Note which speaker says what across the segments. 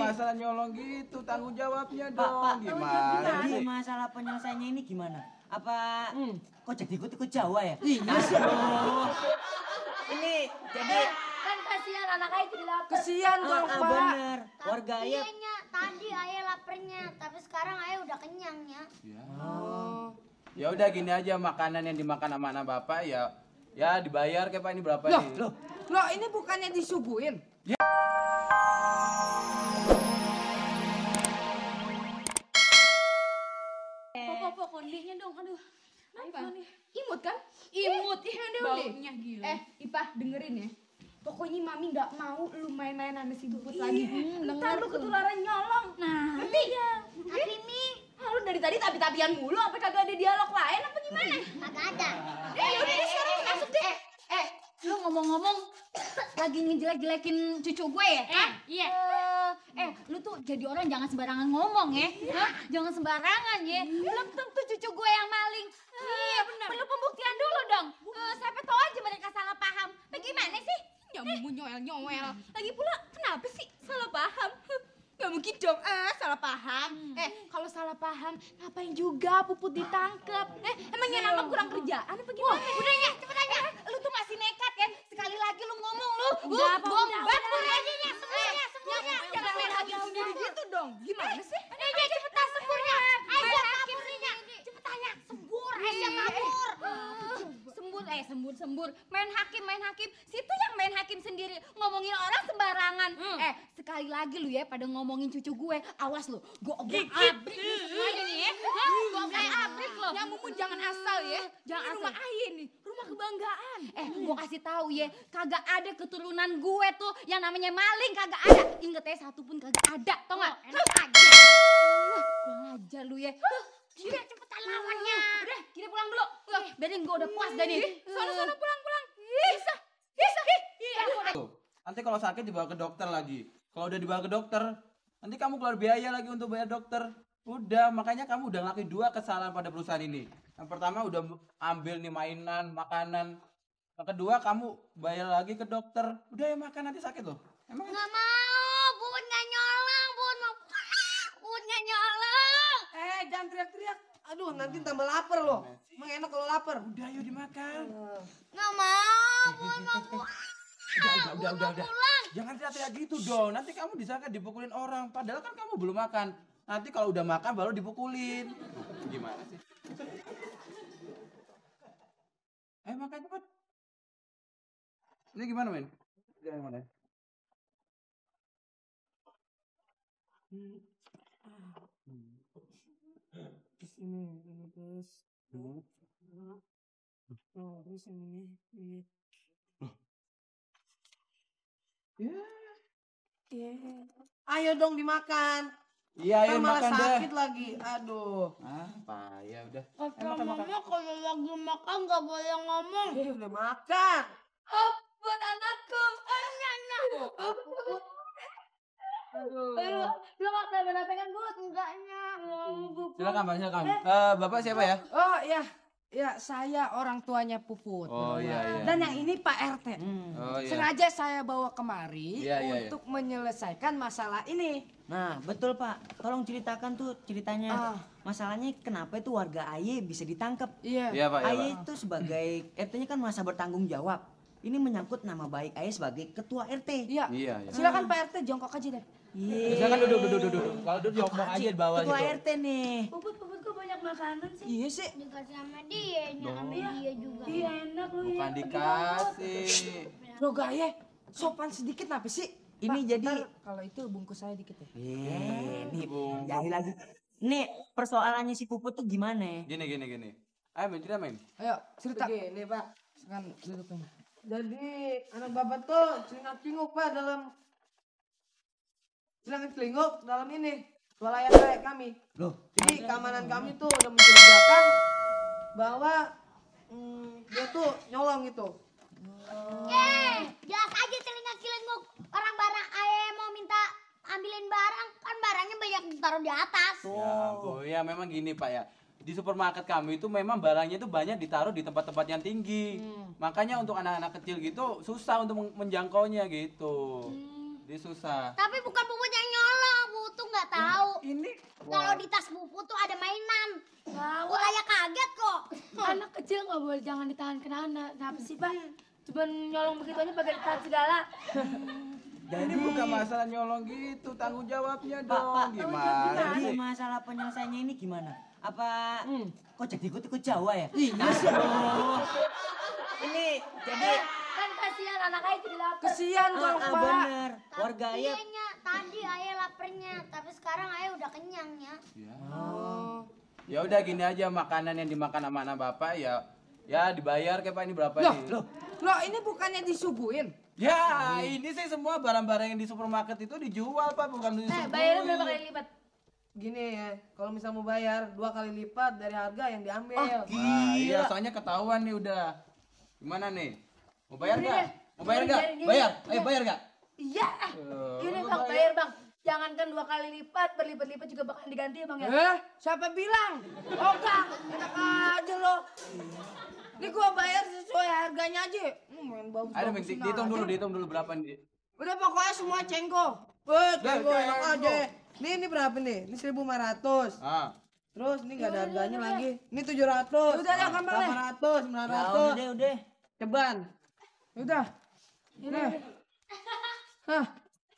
Speaker 1: masalah nyolong gitu, tanggung jawabnya dong. Gimana
Speaker 2: Jadi
Speaker 1: sih?
Speaker 2: masalah penyelesaiannya ini gimana? Apa kok jadi ikut Jawa ya?
Speaker 3: Iya sih.
Speaker 2: Ini jadi
Speaker 4: Kan kasihan anak ayah jadi lapar.
Speaker 3: Kesian dong, Pak.
Speaker 2: bener. Warga
Speaker 4: Iya,
Speaker 2: ayah
Speaker 4: Nya. Tadi ayah laparnya, tapi sekarang ayah udah kenyang ya.
Speaker 1: Ya udah gini aja, makanan yang dimakan sama anak bapak ya dibayar kayak Pak, ini berapa
Speaker 3: Loh,
Speaker 1: nih?
Speaker 3: loh ini bukannya disuguhin?
Speaker 5: Pokok kondinya dong, aduh. Apa nih?
Speaker 6: Imut kan? Imut.
Speaker 5: Baunya gila.
Speaker 6: Ipah dengerin ya. Pokoknya Mami nggak mau lu main-main sama si Puput lagi. Ntar lu ketularan nyolong.
Speaker 5: Nah,
Speaker 6: Nanti
Speaker 4: Tapi Mi,
Speaker 6: lu dari tadi tapi-tapian mulu, apa kagak ada dialog lain apa gimana?
Speaker 4: kagak ada.
Speaker 6: Yaudah deh sekarang masuk deh.
Speaker 5: lu ngomong-ngomong lagi ngejelek-jelekin cucu gue ya? Iya. Lu tuh jadi orang jangan sembarangan ngomong ya. Hah? Jangan sembarangan ya. Belum tentu cucu gue yang maling. Iya, benar. Perlu pembuktian dulu dong. Siapa tahu aja mereka salah paham. Bagaimana sih?
Speaker 6: Ya mau nyoel-nyoel. Lagi pula kenapa sih salah paham? Gak mungkin dong, salah paham. Kalau salah paham, ngapain juga Puput ditangkep? Emangnya nangkep kurang kerjaan apa gimana?
Speaker 5: Udah ya, cepet aja. Lu tuh masih nekat ya. Sekali lagi lu ngomong lu.
Speaker 6: Udah, apa,
Speaker 5: Bombat
Speaker 6: udah.
Speaker 5: aja semuanya.
Speaker 6: Jangan main hakim sendiri gitu dong. Gimana sih?
Speaker 5: Ayo cepetan semburnya. Ayo kabur. Cepetannya sembur. Ayo kabur. Sembur. Main hakim. Situ yang main hakim sendiri. Ngomongin orang sembarangan. Sekali lagi lu ya pada ngomongin cucu gue. Awas lu. Gue obrak-abrik lu semuanya nih ya. Gue obrak-abrik lo.
Speaker 6: Ya Mumun jangan asal ya.
Speaker 5: Jangan
Speaker 6: Ini rumah
Speaker 5: asal.
Speaker 6: Aye nih. Rumah kebanggaan.
Speaker 5: Gue kasih tahu ya, kagak ada keturunan gue tuh yang namanya maling, kagak ada. Ingat ya, satu pun kagak ada, tau gak? Enak aja. Gue ajar lu ya. Gila, cepetan lawannya. Udah, kita pulang dulu. Biarin gue udah puas dah nih.
Speaker 6: Sono pulang.
Speaker 5: Bisa.
Speaker 1: Tuh, nanti kalau sakit dibawa ke dokter lagi. Kalau udah dibawa ke dokter, nanti kamu keluar biaya lagi untuk bayar dokter. Udah, makanya kamu udah ngelakuin 2 kesalahan pada perusahaan ini. Yang pertama udah ambil nih mainan, makanan. Yang kedua kamu bayar lagi ke dokter. Udah ya makan, nanti sakit loh. Emang
Speaker 4: Nggak mau, Bun nggak nyolong, Bun mau Bun nggak nyolong.
Speaker 3: Jangan teriak-teriak. Aduh, nanti tambah lapar loh. Emang enak kalau lapar.
Speaker 1: udah yuk dimakan.
Speaker 4: Nggak mau, Bun mau
Speaker 1: Udah. Jangan teriak-teriak gitu dong. Nanti kamu disangka dipukulin orang. Padahal kan kamu belum makan. Nanti kalau udah makan baru dipukulin. Gimana sih? Ayo makan cepat. Ini gimana, Men? Gimana?
Speaker 3: Di sini, terus. Terus ini. Ayo dong dimakan.
Speaker 1: Iya, ayo
Speaker 3: Ntar malah
Speaker 1: makan deh.
Speaker 3: sakit lagi. Aduh.
Speaker 1: Apa? Ya udah.
Speaker 4: Kata mama kalau lagi makan nggak boleh ngomong.
Speaker 3: Udah makan.
Speaker 4: Buat anakku,
Speaker 3: Aduh.
Speaker 4: lu nggak kenapa kan Bun? Enggaknya.
Speaker 1: Silakan, Pak, silakan. Bapak siapa ya?
Speaker 3: Oh ya saya orang tuanya Puput.
Speaker 1: Oh, iya.
Speaker 3: Dan yang ini Pak RT.
Speaker 1: Oh iya.
Speaker 3: Sengaja saya bawa kemari
Speaker 1: Iya.
Speaker 3: untuk menyelesaikan masalah ini.
Speaker 2: Nah, betul Pak. Tolong ceritakan tuh ceritanya. Masalahnya kenapa itu warga Aye bisa ditangkap?
Speaker 3: Iya.
Speaker 1: Iya, Pak, ya,
Speaker 2: Aye
Speaker 1: Pak.
Speaker 2: itu sebagai RT-nya kan merasa bertanggung jawab. Ini menyangkut nama baik Aye sebagai ketua RT.
Speaker 3: Iya.
Speaker 1: Iya.
Speaker 3: Silakan Pak RT jongkok aja deh.
Speaker 1: Silakan duduk. Kalau duduk jongkok aja di bawah
Speaker 2: Ketua
Speaker 1: situ.
Speaker 2: RT nih.
Speaker 4: Puput kok banyak makanan sih?
Speaker 3: Iya sih.
Speaker 4: Dikasih sama dia, sama dia juga.
Speaker 5: Iya enak lu
Speaker 1: Bukan dikasih.
Speaker 3: Lo gaya sopan sedikit apa sih?
Speaker 2: Ini
Speaker 3: Pak,
Speaker 2: jadi-
Speaker 3: ntar kalau itu bungkus saya dikit ya.
Speaker 2: Nih, jahil lagi. Nih, persoalannya si Puput tuh gimana?
Speaker 1: Gini. Ayo, Men, cerita, Men.
Speaker 3: Ayo cerita. Begini Pak, sekarang duduknya. Jadi anak bapak tuh celingak-celinguk Pak dalam celingak-celinguk dalam ini swalayan kayak kami.
Speaker 2: Loh,
Speaker 3: Jadi keamanan kami tuh udah mencurigakan bahwa dia tuh nyolong gitu.
Speaker 4: Jelas aja celingak-celinguk. Orang barang ayah mau minta ambilin barang, kan barangnya banyak ditaruh di atas.
Speaker 1: Ya ampun, ya memang gini Pak ya. Di supermarket kami itu memang barangnya itu banyak ditaruh di tempat-tempat yang tinggi. Makanya untuk anak-anak kecil gitu susah untuk menjangkaunya gitu. Dia susah.
Speaker 4: Tapi bukan Puput yang nyolong. tahu.
Speaker 1: Ini
Speaker 4: Kalau di tas Puput tuh ada mainan. Gua kayak kaget kok.
Speaker 6: Anak kecil nggak boleh, jangan ditahan kenapa? Kenapa sih, Pak? Cuman nyolong begitu aja pakai ditahan segala.
Speaker 1: ini bukan masalah nyolong gitu, tanggung jawabnya
Speaker 2: Pak,
Speaker 1: dong. Gimana
Speaker 2: Jadi
Speaker 1: sih?
Speaker 2: masalah penyelesaiannya ini gimana? Apa kocek ikut Jawa ya?
Speaker 3: Iya
Speaker 2: sih. Ini jadi
Speaker 6: Kan kasihan anak ayah jadi lapar.
Speaker 3: Kesian dong, Pak.
Speaker 2: bener. Warga ayah
Speaker 4: Iya, tadi ayah laparnya, tapi sekarang ayah udah kenyang ya.
Speaker 1: Ya udah gini aja, makanan yang dimakan sama anak bapak ya dibayar kayak Pak, ini berapa
Speaker 3: Loh,
Speaker 1: nih?
Speaker 3: loh ini bukannya disuguhin?
Speaker 1: Ya, ini sih semua barang-barang yang di supermarket itu dijual Pak, bukan disuguhin.
Speaker 6: Bayarnya berapa kali lipat?
Speaker 3: Gini ya, kalau misal mau bayar 2 kali lipat dari harga yang diambil.
Speaker 1: Nah, iya, soalnya ketahuan nih udah. Gimana nih? Mau bayar nggak? Mau bayar nggak? Bayar, ayo bayar nggak?
Speaker 6: Iya. Gini Bang, bayar Bang. Jangankan 2 kali lipat, berlipat-lipat juga bakal diganti ya Bang ya.
Speaker 3: Siapa bilang? Oh Kang, enak aja lo. Ini gua bayar sesuai harganya aja. Main bagus.
Speaker 1: Ada dihitung dulu berapa nih.
Speaker 3: Udah pokoknya semua cengko. Cengko enak aja. Ini berapa nih? Ini 1.500.
Speaker 1: Ah.
Speaker 3: Terus ini nggak ada harganya lagi. Ini 700. Udah ya gambar 800, 900.
Speaker 2: udah.
Speaker 3: Ceban. Udah. Nih. Hah.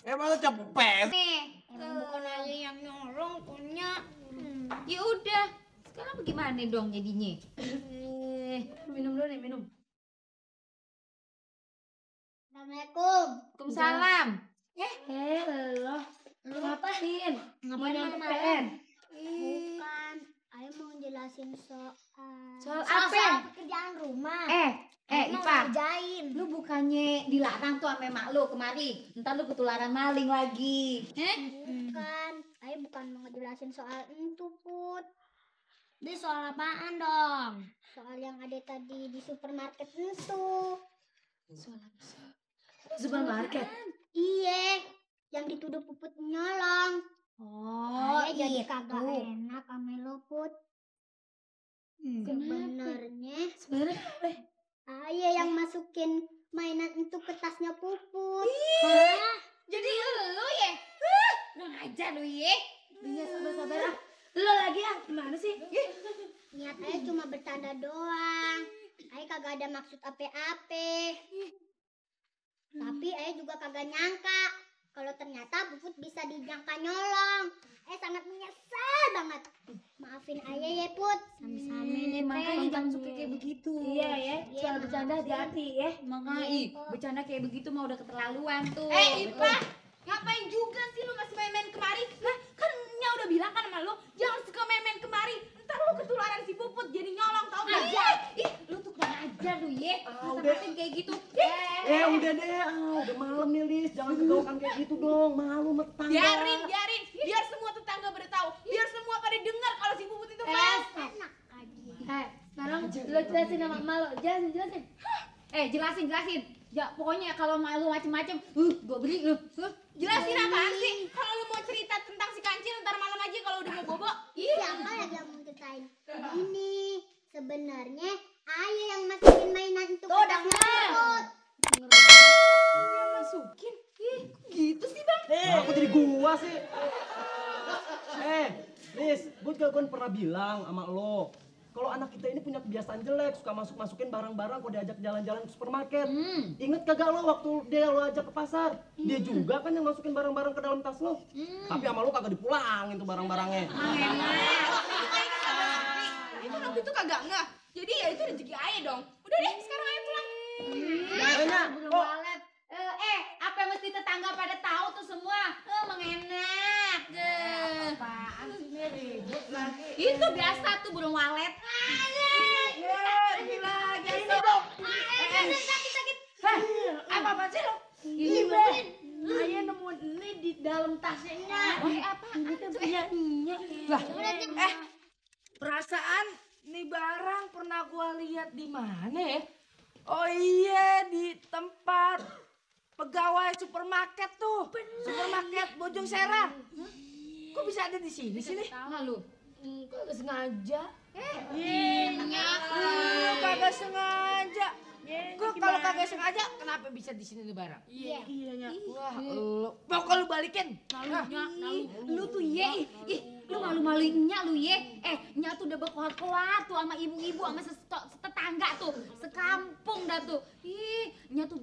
Speaker 1: Emang cepet.
Speaker 4: Nih, bukan ayah yang nyolong punya.
Speaker 5: Ya udah, sekarang bagaimana dong jadinya?
Speaker 6: Minum dulu nih, minum.
Speaker 4: Assalamualaikum.
Speaker 5: Waalaikumsalam.
Speaker 6: Lo. Lu ngapain?
Speaker 4: Ngapain
Speaker 6: Main
Speaker 4: kemarin?
Speaker 6: PN?
Speaker 4: Bukan, ayah mau ngejelasin
Speaker 5: Soal apa?
Speaker 4: soal pekerjaan rumah. Ayah mau
Speaker 5: Ipa,
Speaker 4: ngerjain.
Speaker 5: lu bukannya dilarang tuh sama emak lu kemari, ntar lu ketularan maling lagi.
Speaker 4: Bukan, ayah bukan mau ngejelasin soal itu, Put. Ini soal apaan dong? Soal yang ada tadi di supermarket itu.
Speaker 6: Supermarket.
Speaker 4: Iya, yang dituduh Puput nyolong.
Speaker 5: Oh,
Speaker 4: Ayah jadi kagak enak sama lo, Put. Sebenarnya
Speaker 6: Sebenarnya
Speaker 4: ayah yang masukin mainan itu ke tasnya Puput.
Speaker 5: jadi lu ya? Udah ngajar lu ya?
Speaker 6: Iya, sabar-sabar ah. Lo lagi ah, gimana sih?
Speaker 4: Niat ayah cuma bercanda doang. Ayah kagak ada maksud apa-apa. Tapi ayah juga kagak nyangka kalau ternyata Puput bisa dijangka nyolong. Ayah sangat menyesal banget. Maafin ayah ya, Put. Sama-sama nih,
Speaker 5: Makanya jangan suka kayak begitu.
Speaker 6: Iya ya, soal bercanda hati-hati ya.
Speaker 5: Makanya, bercanda kayak begitu mah udah keterlaluan tuh.
Speaker 6: Ipa, ngapain juga sih lu masih main-main kemari? Nah, kan Nya udah bilang kan sama lu, jangan suka main-main kemari. Ntar lu ketularan si Puput jadi nyolong, tau gak?
Speaker 5: Ih, lu tuh kurang ajar lu ya. Ngata-ngatain kayak gitu.
Speaker 7: Udah deh, udah malam nih Lis, jangan kegaukan kayak gitu dong, malu metang.
Speaker 6: Biarin, biar semua tetangga pada tahu, biar semua pada dengar kalau si Puput itu fans.
Speaker 4: Enak aja.
Speaker 6: Sekarang lo jelasin sama emak lo, jelasin.
Speaker 5: Jelasin. Ya pokoknya kalau mau lu macem-macem, gue beli lu.
Speaker 6: Jelasin apaan sih? Kalau lu mau cerita tentang si Kancil ntar malam aja kalau udah mau bobo.
Speaker 4: Siapa lagi yang mau ceritain? Ini sebenarnya ayah yang masukin mainan itu ke tasnya Puput.
Speaker 6: Yang masukin? Gitu sih bang.
Speaker 7: Aku jadi gua sih. Lis, gue juga kan pernah bilang sama lo, kalau anak kita ini punya kebiasaan jelek, suka masukin barang-barang kalau diajak jalan-jalan ke supermarket. Ingat kagak lo waktu dia lo ajak ke pasar? Dia juga kan yang masukin barang-barang ke dalam tas lo. Tapi sama lo kagak dipulangin tuh barang-barangnya.
Speaker 6: Itu waktu itu kagak ngeh. Jadi ya itu rezeki ayah dong. Udah deh, sekarang ayah pulang.
Speaker 5: Apa yang mesti tetangga pada tahu tuh semua? Mengenak.
Speaker 6: Apaan sih ini ribut lagi?
Speaker 5: Itu biasa tuh burung walet.
Speaker 6: Ini lagi ini dong.
Speaker 5: Sakit.
Speaker 6: Apa sih lo?
Speaker 5: Ini
Speaker 6: Ayah nemuin ini di dalam tasnya.
Speaker 5: apa?
Speaker 6: Ini kan punya Nya. Perasaan nih barang pernah gua lihat di mana ya? Oh iya, di tempat pegawai supermarket tuh. Supermarket Bojong Serang. Kok bisa ada di sini sih nih?
Speaker 5: Lu.
Speaker 6: Kagak sengaja. Kagak sengaja.
Speaker 3: Gua kalau kagak sengaja kenapa bisa di sini bareng?
Speaker 5: Iya.
Speaker 3: Wah, lu pokok lu balikin.
Speaker 5: Lu tuh ye, lu malu-maluin Nya lu ye. Nya tuh udah berkeluar tuh sama ibu-ibu sama tetangga tuh, sekampung dah tuh. Nya tuh